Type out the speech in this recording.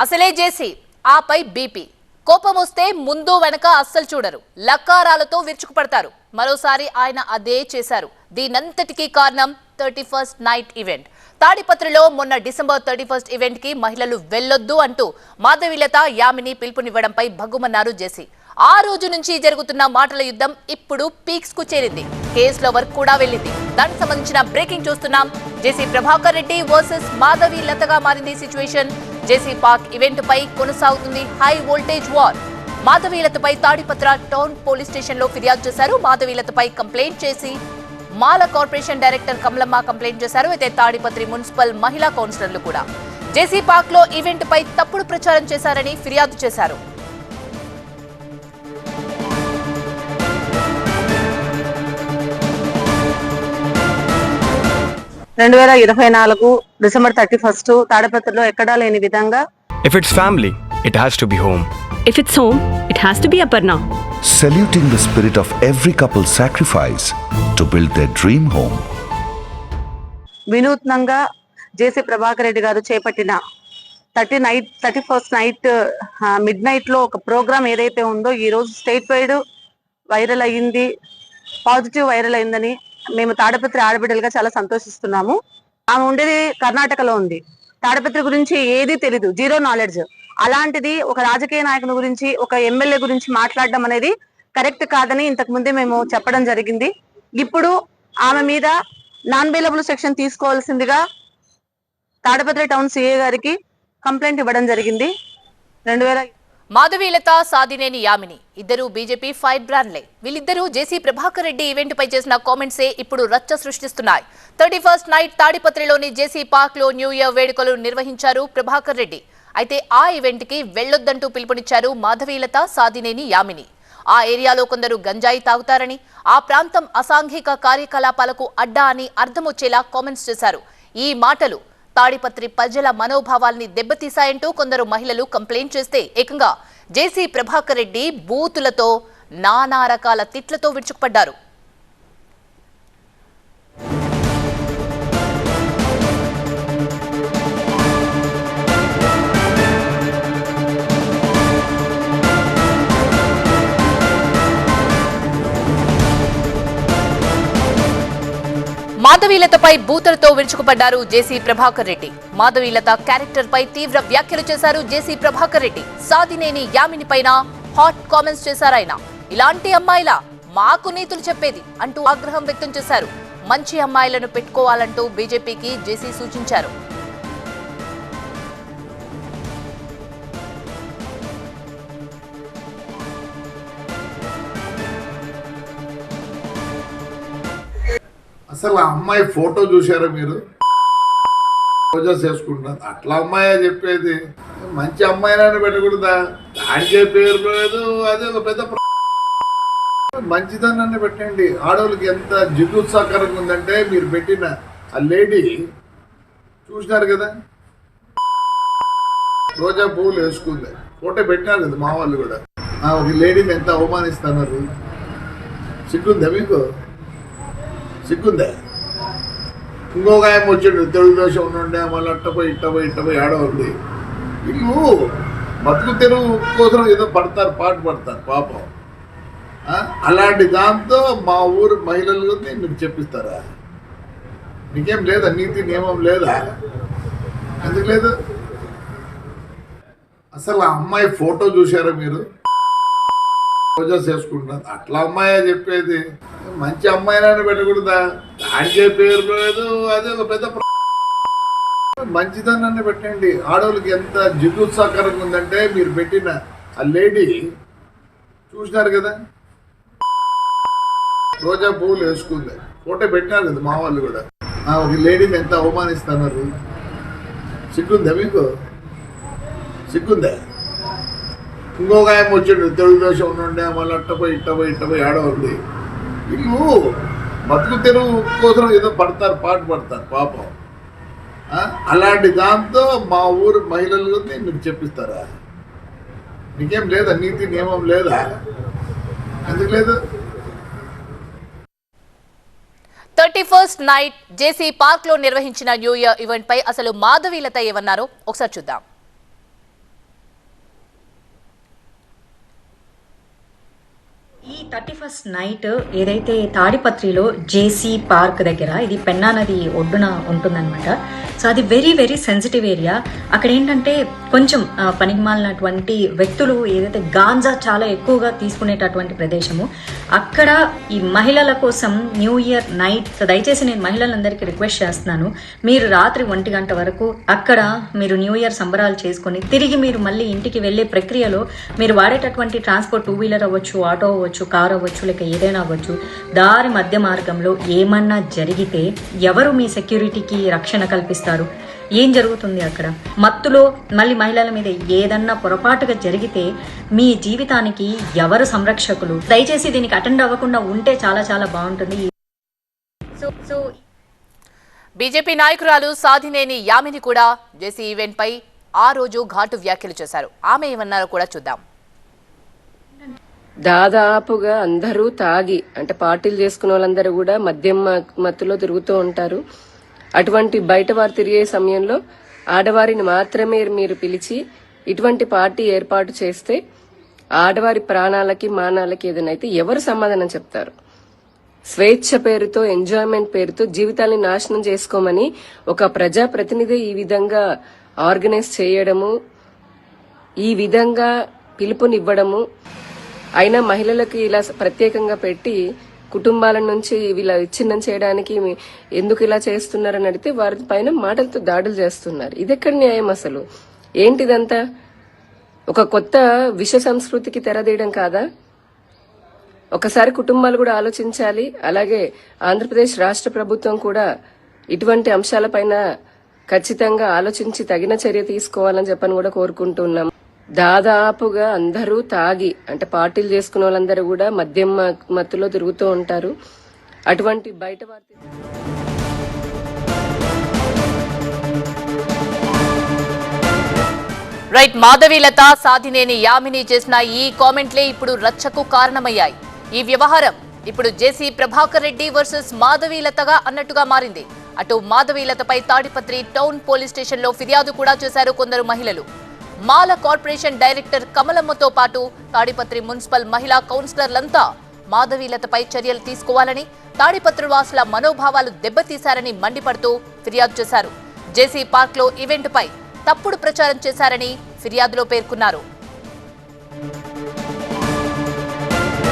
అసలే జేసీ ఆపై బీపీ కోపం వస్తే ముందు వెనక అస్సలు చూడరు, లక్కారాలతో విరుచుకుపడతారు. మరోసారి ఆయన అదే చేశారు. దీనంతటికీ కారణం 31st నైట్ ఈవెంట్. తాడిపత్రిలో మొన్న డిసెంబర్ 31st ఈవెంట్ కి మహిళలు వెళ్లొద్దు అంటూ మాధవీలత యామిని పిలుపునివ్వడంపై భగ్గుమన్నారు జేసీ. ఆ రోజు నుంచి జరుగుతున్న మాటల యుద్ధం ఇప్పుడు పీక్స్ కు చేరింది. కేసులో వర్క్ కూడా వెళ్ళింది. దానికి సంబంధించిన బ్రేకింగ్ చూస్తున్నాం. జేసీ ప్రభాకర్ రెడ్డి వర్సెస్ మాధవీలతగా మారింది సిచ్యువేషన్. జేసీ పార్క్ ఈవెంట్ పై కొనసాగుతుంది హై వోల్టేజ్ వార్. మాధవీలతపై తాడిపత్ర టౌన్ పోలీస్ స్టేషన్ లో ఫిర్యాదు చేశారు. మాధవీలతపై కంప్లైంట్ చేసి Mala corporation director Kamalamma complaint చేశారు. అయితే తాడిపత్రి మున్సిపల్ మహిళా కౌన్సిలర్లు కూడా జేసీ పార్క్ లో ఈవెంట్ పై తప్పుడు ప్రచారం చేశారని ఫిర్యాదు చేశారు. డిసెంబర్ 31 తాడిపత్రిలో ఎక్కడా లేని విధంగా If it's family, it has to be home. If it's home, it has to be Aparna. Saluting the spirit of every couple's sacrifice to build their dream home. వినూత్నంగా జేసీ ప్రభాకర్ రెడ్డి గారు చేపట్టిన 31st నైట్ మిడ్ నైట్ లో ఒక programme ఏదైతే ఉందో ఈ రోజు state wide viral అయ్యింది, పాజిటివ్ వైరల్ అయిందని మేము తాడిపత్రి ఆడబిడ్డలుగా చాలా సంతోషిస్తున్నాము. ఆమె ఉండేది కర్ణాటకలో ఉంది. తాడిపత్రి గురించి ఏది తెలీదు, జీరో నాలెడ్జ్. అలాంటిది ఒక రాజకీయ నాయకుని గురించి, ఒక ఎమ్మెల్యే గురించి మాట్లాడడం అనేది కరెక్ట్ కాదని ఇంతకు ముందే మేము చెప్పడం జరిగింది. ఇప్పుడు ఆమె మీద నాన్ బెయిలబుల్ సెక్షన్ తీసుకోవాల్సిందిగా తాడిపత్రి టౌన్ సిఏ గారికి కంప్లైంట్ ఇవ్వడం జరిగింది. 2000 మాధవీలత, సాదినేని యామిని ఇద్దరు బీజేపీ ఫైర్ బ్రాండ్లే. వీళ్ళిద్దరూ జేసీ ప్రభాకర్ రెడ్డి ఈవెంట్ పై చేసిన కామెంట్సే ఇప్పుడు రచ్చ సృష్టిస్తున్నాయి. 31st నైట్ తాడిపత్రిలోని జేసీ పార్క్ లో న్యూ ఇయర్ వేడుకలు నిర్వహించారు ప్రభాకర్ రెడ్డి. అయితే ఆ ఈవెంట్ కి వెళ్లొద్దంటూ పిలుపునిచ్చారు మాధవీలత, సాదినేని యామిని. ఆ ఏరియాలో కొందరు గంజాయి తాగుతారని, ఆ ప్రాంతం అసాంఘిక కార్యకలాపాలకు అడ్డా అని అర్థమొచ్చేలా కామెంట్స్ చేశారు. ఈ మాటలు తాడిపత్రి ప్రజల మనోభావాల్ని దెబ్బతీశాయంటూ కొందరు మహిళలు కంప్లైంట్ చేస్తే ఏకంగా జేసీ ప్రభాకర్ రెడ్డి బూతులతో, నానా రకాల తిట్లతో విరుచుకుపడ్డారు. మాధవీలతపై బూతులతో విరుచుకుపడ్డారు జేసీ ప్రభాకర్ రెడ్డి. మాధవీలత క్యారెక్టర్ పై తీవ్ర వ్యాఖ్యలు చేశారు జేసీ ప్రభాకర్ రెడ్డి. సాదినేని యామిని పైన హాట్ కామెంట్స్ చేశారాయన. ఇలాంటి అమ్మాయిలా మాకు నీతులు చెప్పేది అంటూ ఆగ్రహం వ్యక్తం చేశారు. మంచి అమ్మాయిలను పెట్టుకోవాలంటూ బీజేపీకి జేసీ సూచించారు. అసలు ఆ అమ్మాయి ఫోటో చూసారా మీరు? రోజా చేసుకుంటున్నారు. అట్లా అమ్మాయి చెప్పేది, మంచి అమ్మాయిని పెట్టకూడదా? దానికే పేరు లేదు. అదే ఒక పెద్ద మంచిదనాన్ని పెట్టండి. ఆడవాళ్ళకి ఎంత జిగుత్సాకరంగా ఉందంటే మీరు పెట్టిన ఆ లేడీ చూసినారు కదా, రోజా పువ్వులు వేసుకుంది, ఫోటో పెట్టినారు కదా మా వాళ్ళు కూడా. ఒక లేడీని ఎంత అవమానిస్తున్నారు. సిగ్గుందా మీకు? సిగ్గుందా? ఇంకొక ఆయన వచ్చిండు తెలుగుదేశం నుండే, మళ్ళీ ఇట్టపోయి ఆడవాళ్ళు వీళ్ళు బతుకు తెరువు కోసం ఏదో పడతారు, పాట పడతారు పాపం. అలాంటి దాంతో మా ఊరు మహిళలు మీరు చెప్పిస్తారా? మీకేం లేదా? నీతి నియమం లేదా? ఎందుకు లేదు? అసలు ఆ అమ్మాయి ఫోటో చూసారా మీరు? రోజా చేసుకుంటున్నారు. అట్లా అమ్మాయి చెప్పేది, మంచి అమ్మాయిని పెట్టకూడదా? దానికే పేరు లేదు. అదే ఒక పెద్ద మంచిదనాన్ని పెట్టండి. ఆడవాళ్ళకి ఎంత జిగుత్సాకరంగా ఉందంటే మీరు పెట్టిన ఆ లేడీ చూసినారు కదా, రోజా పువ్వులు వేసుకుంది, ఫోటో పెట్టినారు కదా మా వాళ్ళు కూడా. ఒక లేడీని ఎంత అవమానిస్తున్నారు. సిగ్గుందా మీకు? సిగ్గుందా? ఇంకొక ఆయన వచ్చిండు తెలుగుదేశం నుండే, మళ్ళీ ఇట్టపోయి ఆడవాళ్ళు వీళ్ళు బతుకు తెరువు కోసం ఏదో పడతారు, పాట పడతారు పాపం. అలాంటి దాంతో మా ఊరు మహిళలు మీరు చెప్పిస్తారా? మీకేం లేదా? నీతి నియమం లేదా? ఎందుకు లేదు? 31st నైట్ జేసీ పార్క్ లో నిర్వహించిన న్యూ ఇయర్ ఈవెంట్ పై అసలు మాధవీలత ఏమన్నారో ఒకసారి చూద్దాం. 31st నైట్ ఏదైతే తాడిపత్రిలో జేసీ పార్క్ దగ్గర, ఇది పెన్నా నది ఒడ్డున ఉంటుందన్నమాట. సో అది వెరీ వెరీ సెన్సిటివ్ ఏరియా. అక్కడ ఏంటంటే కొంచెం పనికిమాలినటువంటి వ్యక్తులు ఏదైతే గాంజా చాలా ఎక్కువగా తీసుకునేటటువంటి ప్రదేశము. అక్కడ ఈ మహిళల కోసం న్యూ ఇయర్ నైట్, సో దయచేసి నేను మహిళలందరికీ రిక్వెస్ట్ చేస్తున్నాను, మీరు రాత్రి 1 గంట వరకు అక్కడ మీరు న్యూ ఇయర్ సంబరాలు చేసుకొని తిరిగి మీరు మళ్ళీ ఇంటికి వెళ్ళే ప్రక్రియలో మీరు వాడేటటువంటి ట్రాన్స్పోర్ట్, 2 వీలర్ అవ్వచ్చు, ఆటో అవ్వచ్చు, కార్ అవ్వచ్చు, లేక ఏదైనా అవ్వచ్చు, దారి మధ్య మార్గంలో ఏమన్నా జరిగితే ఎవరు మీ సెక్యూరిటీకి రక్షణ కల్పిస్తారు? ఏం జరుగుతుంది అక్కడ? మత్తులో మళ్ళీ మహిళల మీద ఏదన్నా పొరపాటుగా జరిగితే మీ జీవితానికి ఎవరు సంరక్షకులు? దయచేసి దీనికి అటెండ్ అవ్వకుండా ఉంటే చాలా చాలా బాగుంటుంది. సో బీజేపీ నాయకురాలు సాధినేని యామిని కూడా జేసీ ఈవెంట్ పై ఆ రోజు ఘాటు వ్యాఖ్యలు చేశారు. ఆమె ఏమన్నారో కూడా చూద్దాం. దాదాపుగా అందరూ తాగి, అంటే పార్టీలు చేసుకున్న వాళ్ళందరూ కూడా మద్యం మత్తులో తిరుగుతూ ఉంటారు. అటువంటి బయట వారు తిరిగే సమయంలో ఆడవారిని మాత్రమే మీరు పిలిచి ఇటువంటి పార్టీ ఏర్పాటు చేస్తే ఆడవారి ప్రాణాలకి మానాలకి ఏదైనా అయితే ఎవరు సమాధానం చెప్తారు? స్వేచ్ఛ పేరుతో, ఎంజాయ్మెంట్ పేరుతో జీవితాన్ని నాశనం చేసుకోమని ఒక ప్రజాప్రతినిధి ఈ విధంగా ఆర్గనైజ్ చేయడము, ఈ విధంగా పిలుపునివ్వడము, అయినా మహిళలకు ఇలా ప్రత్యేకంగా పెట్టి కుటుంబాల నుంచి వీళ్ళ విచ్ఛిన్నం చేయడానికి ఎందుకు ఇలా చేస్తున్నారని అడిగితే వారి పైన మాటలతో దాడులు చేస్తున్నారు. ఇదెక్కడ న్యాయం అసలు? ఏంటిదంతా? ఒక కొత్త విష సంస్కృతికి తెరదీయడం కాదా? ఒకసారి కుటుంబాలు కూడా ఆలోచించాలి. అలాగే ఆంధ్రప్రదేశ్ రాష్ట్ర ప్రభుత్వం కూడా ఇటువంటి అంశాలపైన ఖచ్చితంగా ఆలోచించి తగిన చర్య తీసుకోవాలని చెప్పని కూడా కోరుకుంటున్నాం. దాదాపుగా అందరూ తాగి, అంటే పార్టీలు చేసుకున్న వాళ్ళందరూ కూడా మద్యం మత్తులో తిరుగుతూ ఉంటారు. అటువంటి బయట రైట్, మాధవీలత, సాధినేని యామిని చేసిన ఈ కామెంట్లే ఇప్పుడు రచ్చకు కారణమయ్యాయి. ఈ వ్యవహారం ఇప్పుడు జేసీ ప్రభాకర్ రెడ్డి వర్సెస్ మాధవీలతగా అన్నట్టుగా మారింది. అటు మాధవీలతపై తాడిపత్రి టౌన్ పోలీస్ స్టేషన్లో ఫిర్యాదు కూడా చేశారు కొందరు మహిళలు. మాల కార్పొరేషన్ డైరెక్టర్ కమలమ్మతో పాటు తాడిపత్రి మున్సిపల్ మహిళా కౌన్సిలర్లంతా మాధవీలతపై చర్యలు తీసుకోవాలని, తాడిపత్రి వాసుల మనోభావాలు దెబ్బతీశారని మండిపడుతూ ఫిర్యాదు చేశారు. జేసీ పార్క్ లో ఈవెంట్ పై తప్పుడు ప్రచారం చేశారని ఫిర్యాదులో పేర్కొన్నారు.